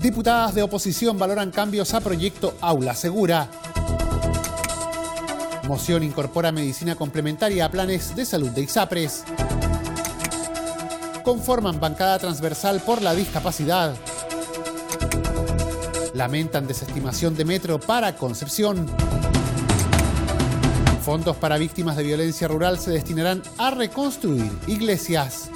Diputadas de oposición valoran cambios a proyecto Aula Segura. Moción incorpora medicina complementaria a planes de salud de ISAPRES. Conforman bancada transversal por la discapacidad. Lamentan desestimación de metro para Concepción. Fondos para víctimas de violencia rural se destinarán a reconstruir iglesias.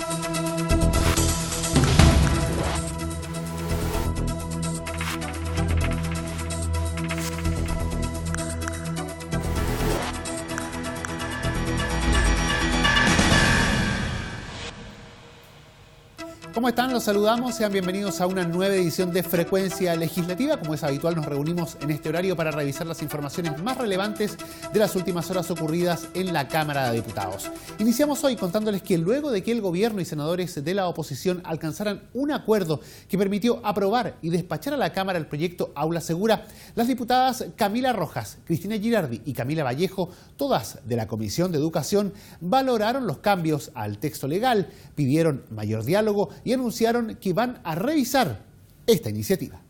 ¿Cómo están? Los saludamos. Sean bienvenidos a una nueva edición de Frecuencia Legislativa. Como es habitual, nos reunimos en este horario para revisar las informaciones más relevantes de las últimas horas ocurridas en la Cámara de Diputados. Iniciamos hoy contándoles que luego de que el gobierno y senadores de la oposición alcanzaran un acuerdo que permitió aprobar y despachar a la Cámara el proyecto Aula Segura, las diputadas Camila Rojas, Cristina Girardi y Camila Vallejo, todas de la Comisión de Educación, valoraron los cambios al texto legal, pidieron mayor diálogo y anunciaron que van a revisar esta iniciativa.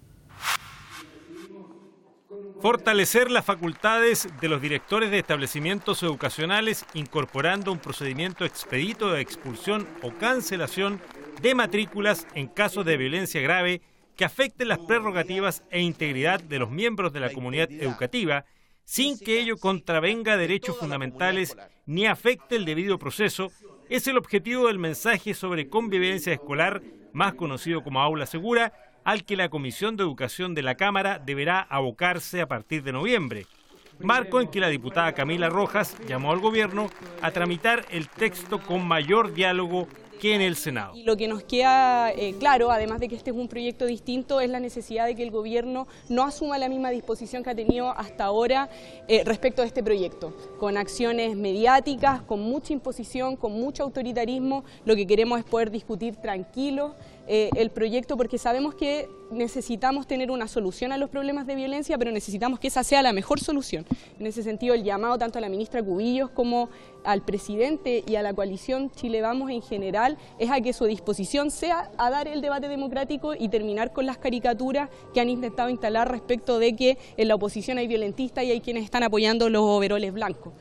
Fortalecer las facultades de los directores de establecimientos educacionales incorporando un procedimiento expedito de expulsión o cancelación de matrículas en casos de violencia grave que afecten las prerrogativas e integridad de los miembros de la comunidad educativa sin que ello contravenga derechos fundamentales ni afecte el debido proceso. Es el objetivo del mensaje sobre convivencia escolar, más conocido como Aula Segura, al que la Comisión de Educación de la Cámara deberá abocarse a partir de noviembre. Marco en que la diputada Camila Rojas llamó al gobierno a tramitar el texto con mayor diálogo que en el Senado. Y lo que nos queda claro, además de que este es un proyecto distinto, es la necesidad de que el gobierno no asuma la misma disposición que ha tenido hasta ahora respecto a este proyecto, con acciones mediáticas, con mucha imposición, con mucho autoritarismo. Lo que queremos es poder discutir tranquilos el proyecto, porque sabemos que necesitamos tener una solución a los problemas de violencia, pero necesitamos que esa sea la mejor solución. En ese sentido, el llamado tanto a la ministra Cubillos como al presidente y a la coalición Chile Vamos en general es a que su disposición sea a dar el debate democrático y terminar con las caricaturas que han intentado instalar respecto de que en la oposición hay violentistas y hay quienes están apoyando los overoles blancos.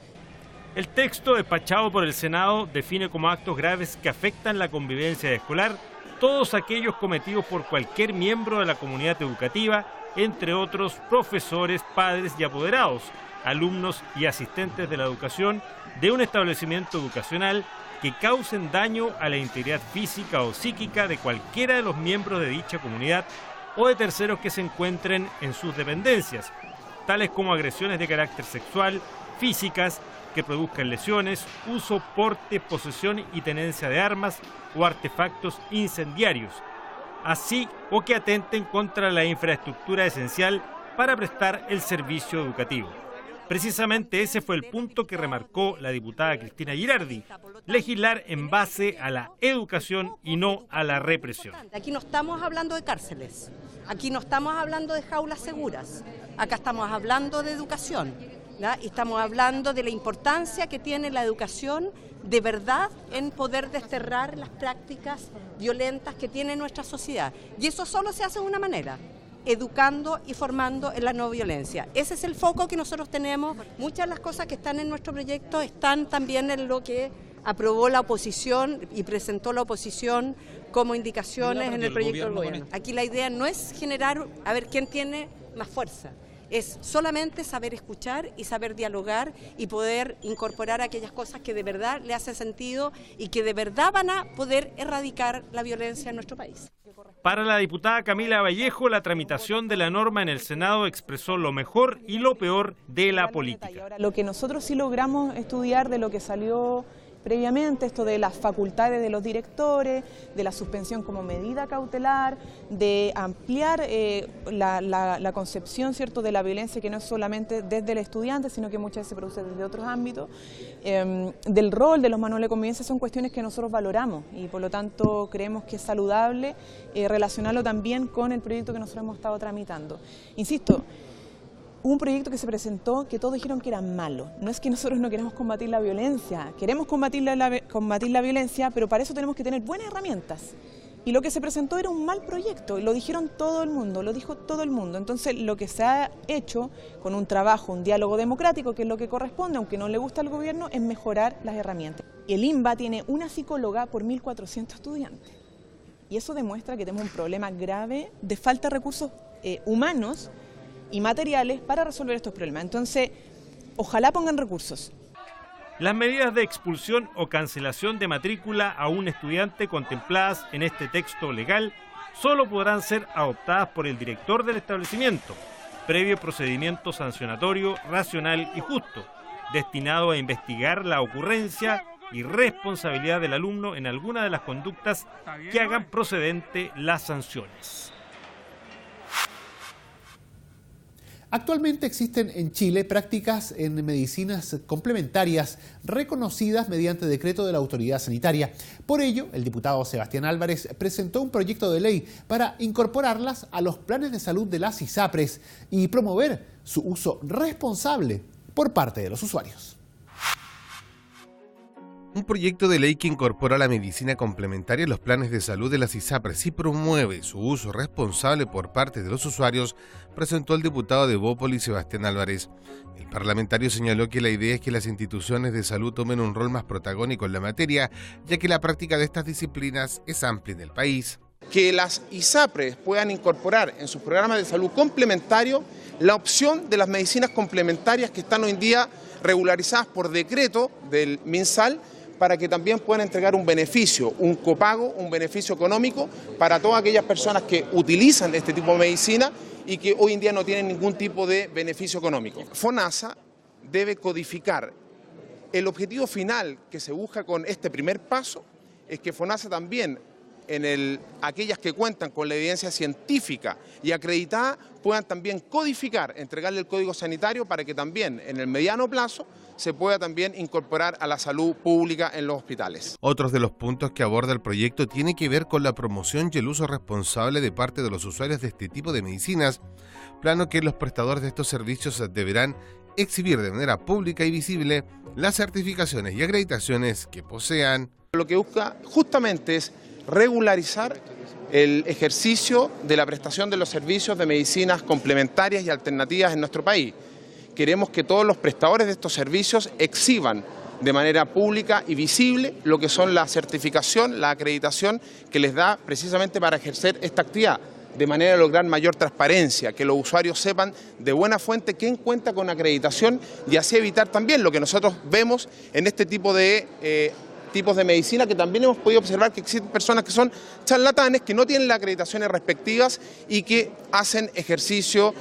El texto despachado por el Senado define como actos graves que afectan la convivencia escolar todos aquellos cometidos por cualquier miembro de la comunidad educativa, entre otros profesores, padres y apoderados, alumnos y asistentes de la educación de un establecimiento educacional que causen daño a la integridad física o psíquica de cualquiera de los miembros de dicha comunidad o de terceros que se encuentren en sus dependencias, tales como agresiones de carácter sexual, físicas, que produzcan lesiones, uso, porte, posesión y tenencia de armas o artefactos incendiarios, así o que atenten contra la infraestructura esencial para prestar el servicio educativo. Precisamente ese fue el punto que remarcó la diputada Cristina Girardi: legislar en base a la educación y no a la represión. Aquí no estamos hablando de cárceles, aquí no estamos hablando de jaulas seguras, acá estamos hablando de educación, ¿ya? Y estamos hablando de la importancia que tiene la educación de verdad en poder desterrar las prácticas violentas que tiene nuestra sociedad. Y eso solo se hace de una manera: educando y formando en la no violencia. Ese es el foco que nosotros tenemos. Muchas de las cosas que están en nuestro proyecto están también en lo que aprobó la oposición y presentó la oposición como indicaciones en el proyecto del gobierno. Aquí la idea no es generar a ver quién tiene más fuerza, es solamente saber escuchar y saber dialogar y poder incorporar aquellas cosas que de verdad le hacen sentido y que de verdad van a poder erradicar la violencia en nuestro país. Para la diputada Camila Vallejo, la tramitación de la norma en el Senado expresó lo mejor y lo peor de la política. Lo que nosotros sí logramos estudiar de lo que salió previamente, esto de las facultades de los directores, de la suspensión como medida cautelar, de ampliar la concepción, ¿cierto?, de la violencia, que no es solamente desde el estudiante, sino que muchas veces se produce desde otros ámbitos, del rol de los manuales de convivencia, son cuestiones que nosotros valoramos y por lo tanto creemos que es saludable relacionarlo también con el proyecto que nosotros hemos estado tramitando. Insisto, un proyecto que se presentó que todos dijeron que era malo. No es que nosotros no queremos combatir la violencia, queremos combatir la violencia, pero para eso tenemos que tener buenas herramientas. Y lo que se presentó era un mal proyecto, y lo dijeron todo el mundo, lo dijo todo el mundo. Entonces, lo que se ha hecho con un trabajo, un diálogo democrático, que es lo que corresponde, aunque no le gusta al gobierno, es mejorar las herramientas. El INBA tiene una psicóloga por 1.400 estudiantes. Y eso demuestra que tenemos un problema grave de falta de recursos humanos y materiales para resolver estos problemas. Entonces, ojalá pongan recursos. Las medidas de expulsión o cancelación de matrícula a un estudiante contempladas en este texto legal solo podrán ser adoptadas por el director del establecimiento, previo procedimiento sancionatorio, racional y justo, destinado a investigar la ocurrencia y responsabilidad del alumno en alguna de las conductas que hagan procedente las sanciones. Actualmente existen en Chile prácticas en medicinas complementarias reconocidas mediante decreto de la autoridad sanitaria. Por ello, el diputado Sebastián Álvarez presentó un proyecto de ley para incorporarlas a los planes de salud de las ISAPRES y promover su uso responsable por parte de los usuarios. Un proyecto de ley que incorpora la medicina complementaria en los planes de salud de las ISAPRES y promueve su uso responsable por parte de los usuarios, presentó el diputado de Bópoli, Sebastián Álvarez. El parlamentario señaló que la idea es que las instituciones de salud tomen un rol más protagónico en la materia, ya que la práctica de estas disciplinas es amplia en el país. Que las ISAPRES puedan incorporar en sus programas de salud complementario la opción de las medicinas complementarias que están hoy en día regularizadas por decreto del MinSal, para que también puedan entregar un beneficio, un copago, un beneficio económico para todas aquellas personas que utilizan este tipo de medicina y que hoy en día no tienen ningún tipo de beneficio económico. FONASA debe codificar. El objetivo final que se busca con este primer paso es que FONASA también, aquellas que cuentan con la evidencia científica y acreditada, puedan también codificar, entregarle el código sanitario para que también en el mediano plazo se pueda también incorporar a la salud pública en los hospitales. Otros de los puntos que aborda el proyecto tiene que ver con la promoción y el uso responsable de parte de los usuarios de este tipo de medicinas, plano que los prestadores de estos servicios deberán exhibir de manera pública y visible las certificaciones y acreditaciones que posean. Lo que busca justamente es regularizar el ejercicio de la prestación de los servicios de medicinas complementarias y alternativas en nuestro país. Queremos que todos los prestadores de estos servicios exhiban de manera pública y visible lo que son la certificación, la acreditación que les da precisamente para ejercer esta actividad, de manera de lograr mayor transparencia, que los usuarios sepan de buena fuente quién cuenta con acreditación y así evitar también lo que nosotros vemos en este tipo de tipos de medicina, que también hemos podido observar que existen personas que son charlatanes, que no tienen las acreditaciones respectivas y que hacen ejercicio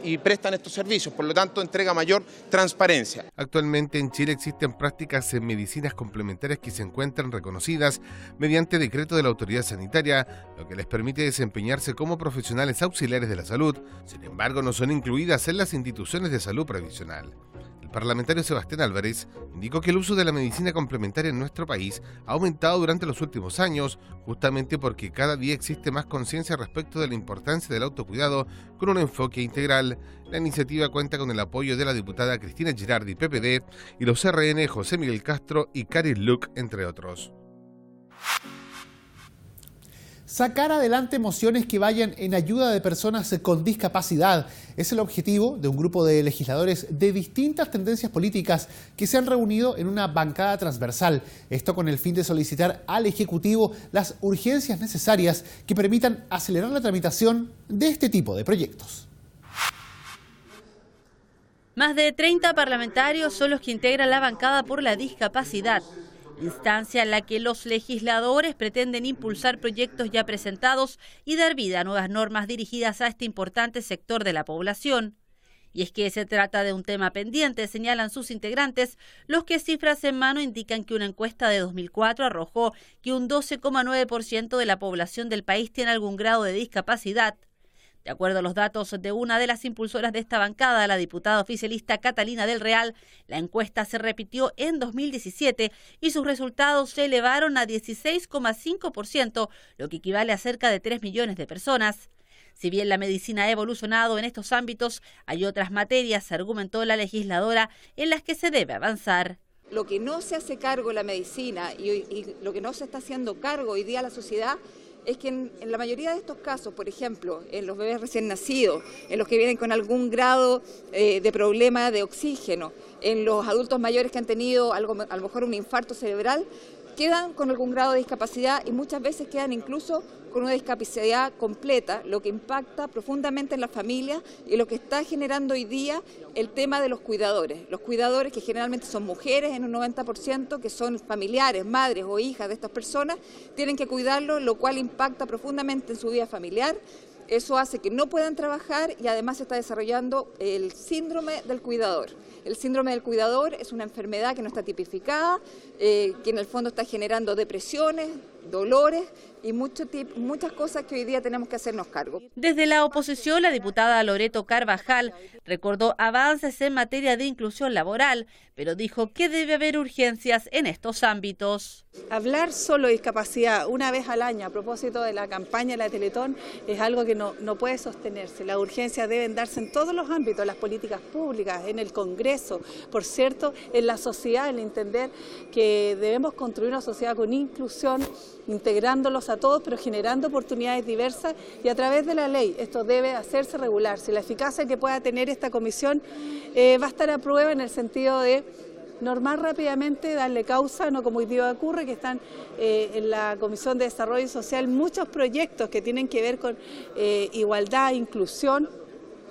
y prestan estos servicios, por lo tanto entrega mayor transparencia. Actualmente en Chile existen prácticas en medicinas complementarias que se encuentran reconocidas mediante decreto de la autoridad sanitaria, lo que les permite desempeñarse como profesionales auxiliares de la salud. Sin embargo, no son incluidas en las instituciones de salud previsional. El parlamentario Sebastián Álvarez indicó que el uso de la medicina complementaria en nuestro país ha aumentado durante los últimos años, justamente porque cada día existe más conciencia respecto de la importancia del autocuidado con un enfoque integral. La iniciativa cuenta con el apoyo de la diputada Cristina Girardi, PPD, y los RN José Miguel Castro y Karin Luc, entre otros. Sacar adelante mociones que vayan en ayuda de personas con discapacidad es el objetivo de un grupo de legisladores de distintas tendencias políticas que se han reunido en una bancada transversal. Esto con el fin de solicitar al Ejecutivo las urgencias necesarias que permitan acelerar la tramitación de este tipo de proyectos. Más de 30 parlamentarios son los que integran la bancada por la discapacidad, instancia en la que los legisladores pretenden impulsar proyectos ya presentados y dar vida a nuevas normas dirigidas a este importante sector de la población. Y es que se trata de un tema pendiente, señalan sus integrantes, los que cifras en mano indican que una encuesta de 2004 arrojó que un 12,9% de la población del país tiene algún grado de discapacidad. De acuerdo a los datos de una de las impulsoras de esta bancada, la diputada oficialista Catalina del Real, la encuesta se repitió en 2017 y sus resultados se elevaron a 16,5%, lo que equivale a cerca de 3 millones de personas. Si bien la medicina ha evolucionado en estos ámbitos, hay otras materias, argumentó la legisladora, en las que se debe avanzar. Lo que no se hace cargo la medicina y lo que no se está haciendo cargo hoy día la sociedad es que en la mayoría de estos casos, por ejemplo, en los bebés recién nacidos, en los que vienen con algún grado de problema de oxígeno, en los adultos mayores que han tenido a lo mejor un infarto cerebral, quedan con algún grado de discapacidad y muchas veces quedan incluso con una discapacidad completa, lo que impacta profundamente en la familia y lo que está generando hoy día el tema de los cuidadores. Los cuidadores, que generalmente son mujeres en un 90%, que son familiares, madres o hijas de estas personas, tienen que cuidarlos, lo cual impacta profundamente en su vida familiar. Eso hace que no puedan trabajar y además se está desarrollando el síndrome del cuidador. El síndrome del cuidador es una enfermedad que no está tipificada, que en el fondo está generando depresiones, dolores y muchas cosas que hoy día tenemos que hacernos cargo. Desde la oposición, la diputada Loreto Carvajal recordó avances en materia de inclusión laboral, pero dijo que debe haber urgencias en estos ámbitos. Hablar solo de discapacidad una vez al año a propósito de la campaña de la Teletón es algo que no puede sostenerse. Las urgencias deben darse en todos los ámbitos, las políticas públicas, en el Congreso, por cierto, en la sociedad, en entender que debemos construir una sociedad con inclusión, integrándolos a todos, pero generando oportunidades diversas y a través de la ley. Esto debe hacerse regular. Si la eficacia que pueda tener esta comisión va a estar a prueba en el sentido de normar rápidamente, darle causa, no como hoy día ocurre, que están en la Comisión de Desarrollo Social muchos proyectos que tienen que ver con igualdad, inclusión.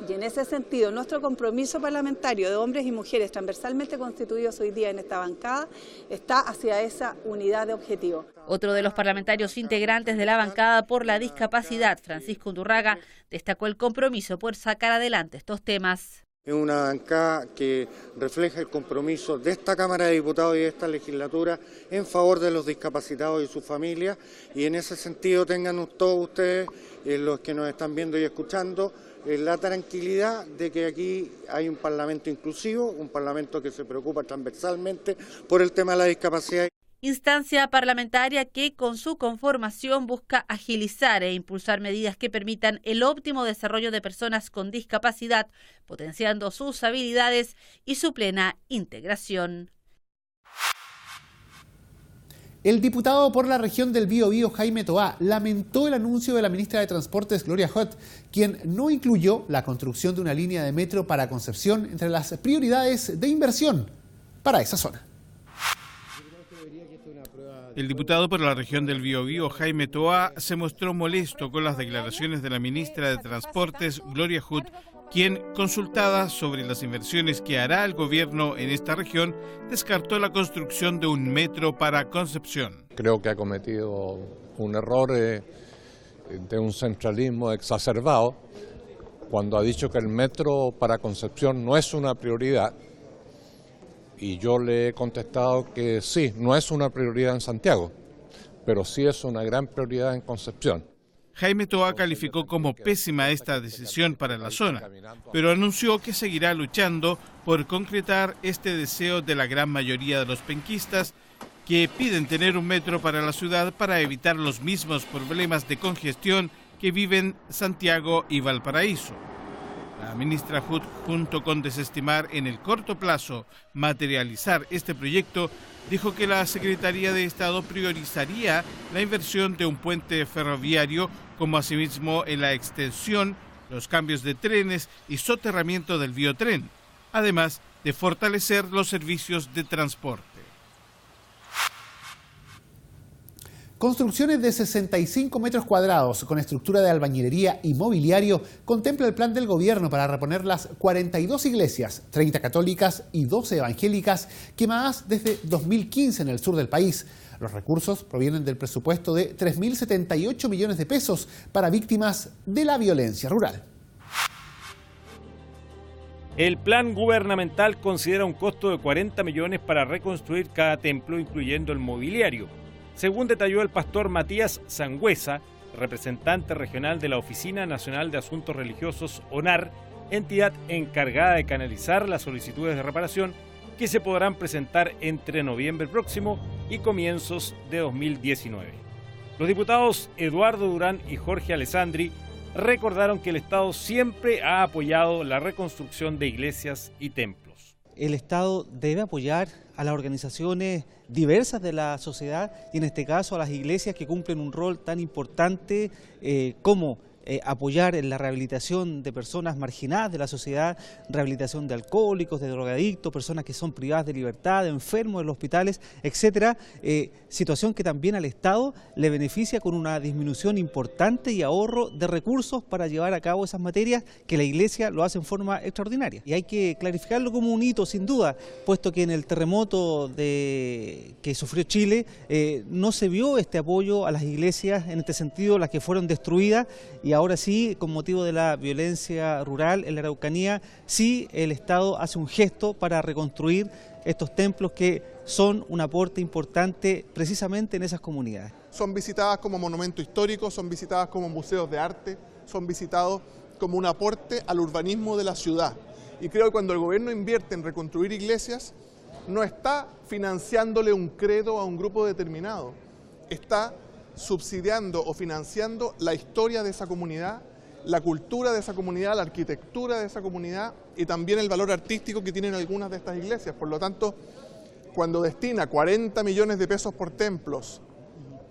Y en ese sentido, nuestro compromiso parlamentario de hombres y mujeres transversalmente constituidos hoy día en esta bancada está hacia esa unidad de objetivo. Otro de los parlamentarios integrantes de la bancada por la discapacidad, Francisco Undurraga, destacó el compromiso por sacar adelante estos temas. Es una bancada que refleja el compromiso de esta Cámara de Diputados y de esta legislatura en favor de los discapacitados y sus familias, y en ese sentido tengan todos ustedes, los que nos están viendo y escuchando, la tranquilidad de que aquí hay un Parlamento inclusivo, un Parlamento que se preocupa transversalmente por el tema de la discapacidad. Instancia parlamentaria que con su conformación busca agilizar e impulsar medidas que permitan el óptimo desarrollo de personas con discapacidad, potenciando sus habilidades y su plena integración. El diputado por la región del Biobío, Jaime Toá, lamentó el anuncio de la ministra de Transportes, Gloria Hutt, quien no incluyó la construcción de una línea de metro para Concepción entre las prioridades de inversión para esa zona. El diputado por la región del Biobío, Jaime Toá, se mostró molesto con las declaraciones de la ministra de Transportes, Gloria Hutt, quien, consultada sobre las inversiones que hará el gobierno en esta región, descartó la construcción de un metro para Concepción. Creo que ha cometido un error de un centralismo exacerbado cuando ha dicho que el metro para Concepción no es una prioridad. Y yo le he contestado que sí, no es una prioridad en Santiago, pero sí es una gran prioridad en Concepción. Jaime Toá calificó como pésima esta decisión para la zona, pero anunció que seguirá luchando por concretar este deseo de la gran mayoría de los penquistas que piden tener un metro para la ciudad para evitar los mismos problemas de congestión que viven Santiago y Valparaíso. La ministra Hutt, junto con desestimar en el corto plazo materializar este proyecto, dijo que la Secretaría de Estado priorizaría la inversión de un puente ferroviario, como asimismo en la extensión, los cambios de trenes y soterramiento del biotren, además de fortalecer los servicios de transporte. Construcciones de 65 metros cuadrados con estructura de albañilería y mobiliario contempla el plan del gobierno para reponer las 42 iglesias, 30 católicas y 12 evangélicas quemadas desde 2015 en el sur del país. Los recursos provienen del presupuesto de 3.078 millones de pesos para víctimas de la violencia rural. El plan gubernamental considera un costo de 40 millones para reconstruir cada templo, incluyendo el mobiliario. Según detalló el pastor Matías Sangüesa, representante regional de la Oficina Nacional de Asuntos Religiosos, ONAR, entidad encargada de canalizar las solicitudes de reparación que se podrán presentar entre noviembre próximo y comienzos de 2019. Los diputados Eduardo Durán y Jorge Alessandri recordaron que el Estado siempre ha apoyado la reconstrucción de iglesias y templos. el Estado debe apoyar a las organizaciones diversas de la sociedad y en este caso a las iglesias que cumplen un rol tan importante como apoyar en la rehabilitación de personas marginadas de la sociedad, rehabilitación de alcohólicos, de drogadictos, personas que son privadas de libertad, de enfermos en los hospitales, etcétera, situación que también al Estado le beneficia con una disminución importante y ahorro de recursos para llevar a cabo esas materias que la Iglesia lo hace en forma extraordinaria. Y hay que clarificarlo como un hito, sin duda, puesto que en el terremoto que sufrió Chile no se vio este apoyo a las iglesias en este sentido, las que fueron destruidas, y ahora sí, con motivo de la violencia rural en la Araucanía, sí el Estado hace un gesto para reconstruir estos templos que son un aporte importante precisamente en esas comunidades. Son visitadas como monumentos históricos, son visitadas como museos de arte, son visitados como un aporte al urbanismo de la ciudad. Y creo que cuando el gobierno invierte en reconstruir iglesias, no está financiándole un credo a un grupo determinado, está subsidiando o financiando la historia de esa comunidad, la cultura de esa comunidad, la arquitectura de esa comunidad y también el valor artístico que tienen algunas de estas iglesias. Por lo tanto, cuando destina 40 millones de pesos por templos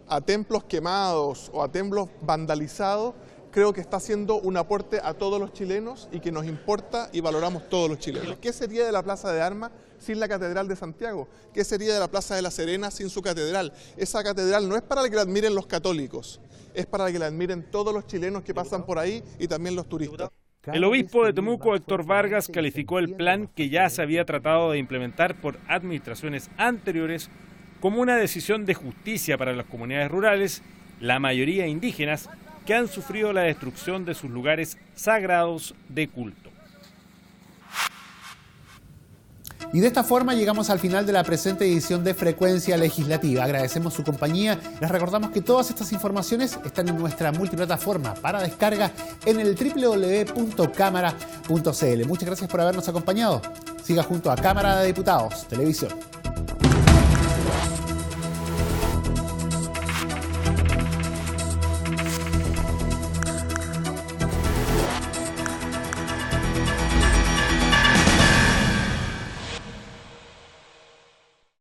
a templos quemados o a templos vandalizados, creo que está haciendo un aporte a todos los chilenos y que nos importa y valoramos todos los chilenos. ¿Qué sería de la Plaza de Armas sin la Catedral de Santiago? ¿Qué sería de la Plaza de la Serena sin su catedral? Esa catedral no es para que la admiren los católicos, es para que la admiren todos los chilenos que pasan por ahí y también los turistas. El obispo de Temuco, Héctor Vargas, calificó el plan que ya se había tratado de implementar por administraciones anteriores como una decisión de justicia para las comunidades rurales, la mayoría indígenas, que han sufrido la destrucción de sus lugares sagrados de culto. Y de esta forma llegamos al final de la presente edición de Frecuencia Legislativa. Agradecemos su compañía. Les recordamos que todas estas informaciones están en nuestra multiplataforma para descarga en el www.cámara.cl. Muchas gracias por habernos acompañado. Siga junto a Cámara de Diputados Televisión.